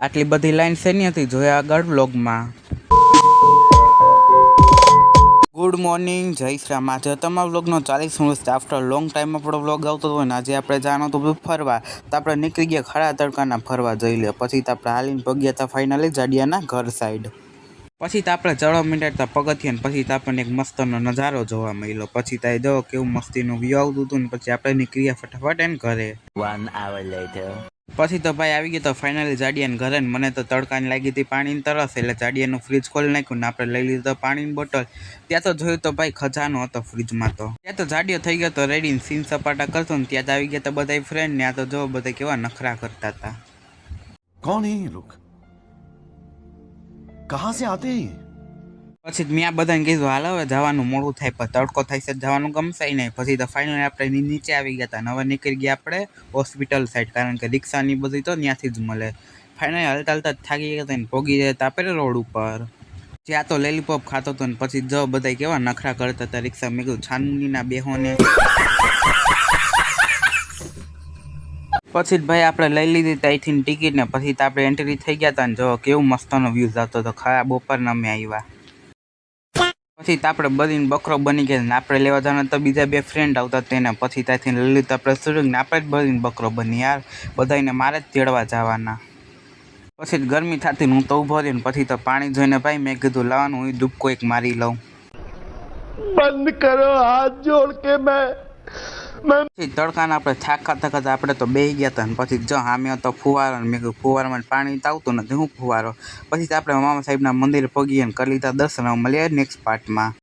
આટલી બધી લાઈન શેની હતી જોયા આગળ વ્લોગમાં. ગુડ મોર્નિંગ, જય શ્રી રામ. આજે તમારા વ્લોગનો 40 વર્ષ આફ્ટર લોંગ ટાઈમ આપણો વ્લોગ આવતો હોય ને આજે આપણે જવાનું હતું ફરવા. તો આપણે નીકળી ગયા ખરા તડકાના ફરવા જઈ લે. પછી તો આપણે હાલીને પગ્યા હતા ફાઇનલી જાડિયાના ઘર સાઈડ. પછી તો આપણે ચડવા માંડ્યા પગથિયા ને પછી તો આપણને એક મસ્તનો નજારો જોવા મળ્યો. પછી તો જો કેવું મસ્તીનું વ્યૂ આવતું હતું ને પછી આપણે નીકળ્યા ફટાફટ એને ઘરે. 1 hour later. પછી તો ભાઈ આવી ગયો તો ફાઇનલી જાડિયાને ઘરે ને મને તો તડકાની લાગી હતી પાણીની તરસ એટલે જાડિયાનું ફ્રીજ ખોલી નાખ્યું ને આપણે લઈ લીધો પાણીની બોટલ. ત્યાં તો જોયું તો ભાઈ ખજાનો હતો ફ્રીજમાં. તો ત્યાં તો જાડિયો થઈ ગયો તો રેડી સીન સપાટા કરતો ને ત્યાં તો આવી ગયા તો બધા ફ્રેન્ડ ને આ તો જો બધા કેવા નખરા કરતા હતા. कौन है ये लोग? कहाँ से आते हैं? પછી મેં આ બધાને કીધું હાલ હવે જવાનું મોડું થાય પણ તડકો થાય છે જવાનું ગમશે નહીં. પછી તો ફાઇનલી આપણે નીચે આવી ગયા હતા ને હવે નીકળી ગયા આપણે હોસ્પિટલ સાઈડ કારણ કે રિક્ષાની બધી તો ત્યાંથી જ મળે. ફાઇનલી હાલતા હાલતા થાકી ગયા હતા ને પોગી જતા આપણે રોડ ઉપર. જ્યાં તો લેલીપોપ ખાતો હતો ને પછી જો બધા કેવા નખરા કરતા હતા રિક્ષા. મેં કીધું છાનીના બેહોને. પછી જ ભાઈ આપણે લઈ લીધી ત્યાંથી ટિકિટ ને પછી તો આપણે એન્ટ્રી થઈ ગયા હતા ને જો કેવું મસ્તનો વ્યૂઝ આવતો હતો. ખરા બપોરના અમે આવ્યા. પછી તો આપણે બધીને બકરો બની ગયા ને આપણે લેવા જવાના તો બીજા બે ફ્રેન્ડ આવતા તેને પછી ત્યાંથી લઈ લીધું આપણે સુરંગ ને આપણે જ બધીને બકરો બની યાર બધાને મારે જ તેડવા જવાના. પછી જ ગરમી થતી હું તો ઊભો રહ્યો ને પછી તો પાણી જોઈને ભાઈ મેં કીધું લાવવાનું હું ડૂબકો એક મારી લઉં. बंद करो हाथ जोड़ के પછી તડકાના આપણે થાકતા આપણે તો બેસી ગયા હતા ને પછી જો સામે તો ફુવારો ને મેં કીધું ફુવારામાં પાણી તો આવતું નથી હું ફુવારો. પછી આપણે મામા સાહેબના મંદિરે પગીએ ને કરી લીધા દર્શન. મળીએ નેક્સ્ટ પાર્ટમાં.